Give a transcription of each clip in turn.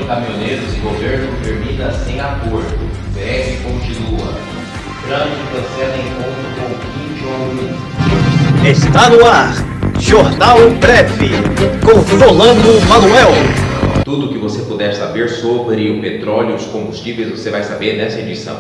caminhoneiros e governo termina sem acordo. Greve continua. Trump cancela encontro com Kim Jong-un. Está no ar, Jornal Breve, com Rolando Manuel. Tudo o que você puder saber sobre o petróleo e os combustíveis você vai saber nessa edição.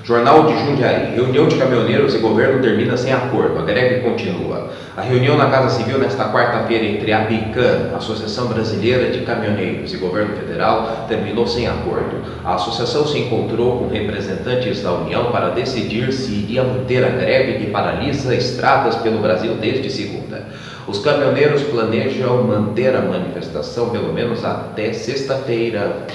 Jornal de Jundiaí. Reunião de caminhoneiros e governo termina sem acordo. A greve continua. A reunião na Casa Civil nesta quarta-feira entre a ABICAM, Associação Brasileira de Caminhoneiros, e governo federal terminou sem acordo. A associação se encontrou com representantes da União para decidir se iria manter a greve que paralisa estradas pelo Brasil desde segunda. Os caminhoneiros planejam manter a manifestação pelo menos até sexta-feira.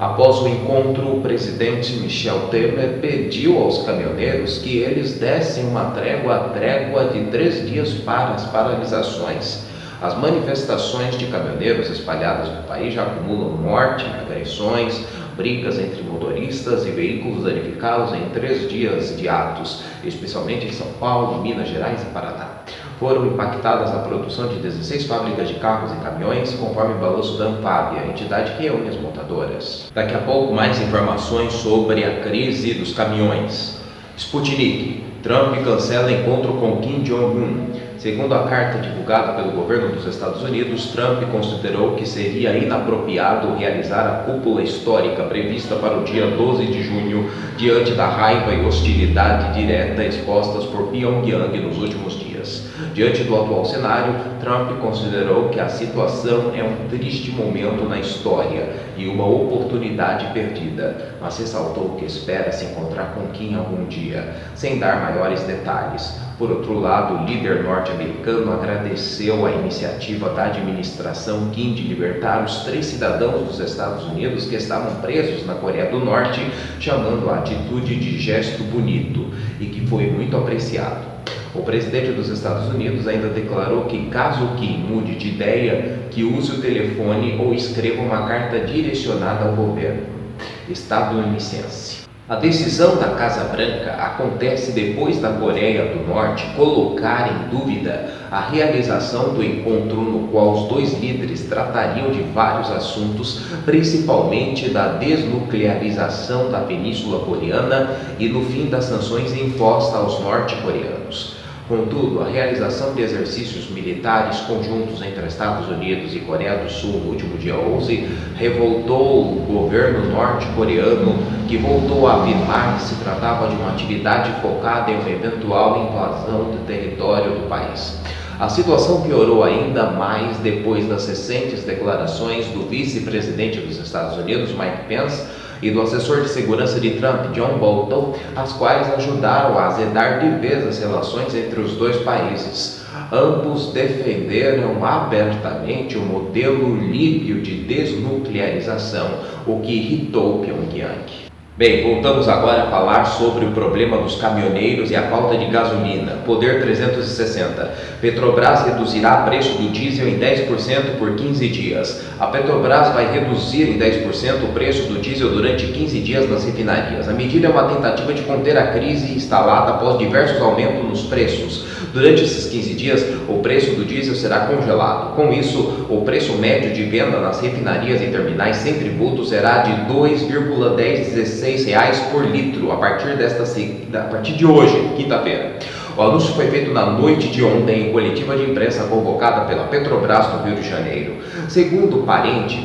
Após o encontro, o presidente Michel Temer pediu aos caminhoneiros que eles dessem uma trégua de 3 dias para as paralisações. As manifestações de caminhoneiros espalhadas no país já acumulam morte, agressões, brigas entre motoristas e veículos danificados em 3 dias de atos, especialmente em São Paulo, Minas Gerais e Paraná. Foram impactadas a produção de 16 fábricas de carros e caminhões, conforme o balanço da ANFAVEA, a entidade que reúne as montadoras. Daqui a pouco, mais informações sobre a crise dos caminhões. Sputnik. Trump cancela encontro com Kim Jong-un. Segundo a carta divulgada pelo governo dos Estados Unidos, Trump considerou que seria inapropriado realizar a cúpula histórica prevista para o dia 12 de junho, diante da raiva e hostilidade direta expostas por Pyongyang nos últimos dias. Diante do atual cenário, Trump considerou que a situação é um triste momento na história e uma oportunidade perdida, mas ressaltou que espera se encontrar com Kim algum dia, sem dar maiores detalhes. Por outro lado, o líder norte-americano agradeceu a iniciativa da administração Kim de libertar os 3 cidadãos dos Estados Unidos que estavam presos na Coreia do Norte, chamando a atitude de gesto bonito e que foi muito apreciado. O presidente dos Estados Unidos ainda declarou que caso Kim mude de ideia, que use o telefone ou escreva uma carta direcionada ao governo estadunidense. A decisão da Casa Branca acontece depois da Coreia do Norte colocar em dúvida a realização do encontro no qual os 2 líderes tratariam de vários assuntos, principalmente da desnuclearização da Península Coreana e no fim das sanções impostas aos norte-coreanos. Contudo, a realização de exercícios militares conjuntos entre Estados Unidos e Coreia do Sul no último dia 11 revoltou o governo norte-coreano, que voltou a afirmar que se tratava de uma atividade focada em uma eventual invasão do território do país. A situação piorou ainda mais depois das recentes declarações do vice-presidente dos Estados Unidos, Mike Pence, e do assessor de segurança de Trump, John Bolton, as quais ajudaram a azedar de vez as relações entre os 2 países. Ambos defenderam abertamente o modelo líbio de desnuclearização, o que irritou Pyongyang. Bem, voltamos agora a falar sobre o problema dos caminhoneiros e a falta de gasolina. Poder 360. Petrobras reduzirá preço do diesel em 10% por 15 dias. A Petrobras vai reduzir em 10% o preço do diesel durante 15 dias nas refinarias. A medida é uma tentativa de conter a crise instalada após diversos aumentos nos preços. Durante esses 15 dias, o preço do diesel será congelado. Com isso, o preço médio de venda nas refinarias e terminais sem tributo será de R$ 2,16 por litro a partir de hoje, quinta-feira. O anúncio foi feito na noite de ontem em coletiva de imprensa convocada pela Petrobras no Rio de Janeiro. Segundo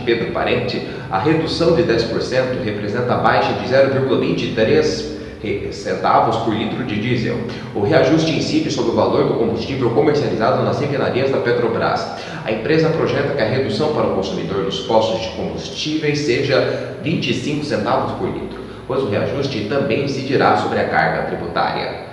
Pedro Parente, a redução de 10% representa a baixa de 0,23 centavos por litro de diesel. O reajuste incide sobre o valor do combustível comercializado nas refinarias da Petrobras. A empresa projeta que a redução para o consumidor dos postos de combustíveis seja 25 centavos por litro, pois o reajuste também incidirá sobre a carga tributária.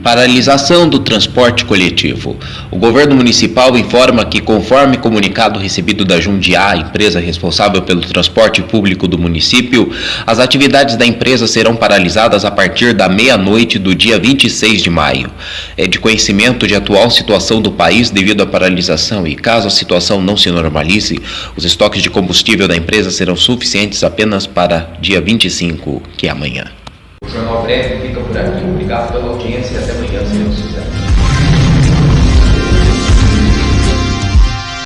Paralisação do transporte coletivo. O governo municipal informa que, conforme comunicado recebido da Jundiaí, empresa responsável pelo transporte público do município, as atividades da empresa serão paralisadas a partir da meia-noite do dia 26 de maio. É de conhecimento de atual situação do país devido à paralisação e, caso a situação não se normalize, os estoques de combustível da empresa serão suficientes apenas para dia 25, que é amanhã. O Jornal Breve fica por aqui. Obrigado pela audiência e até amanhã, se Deus quiser.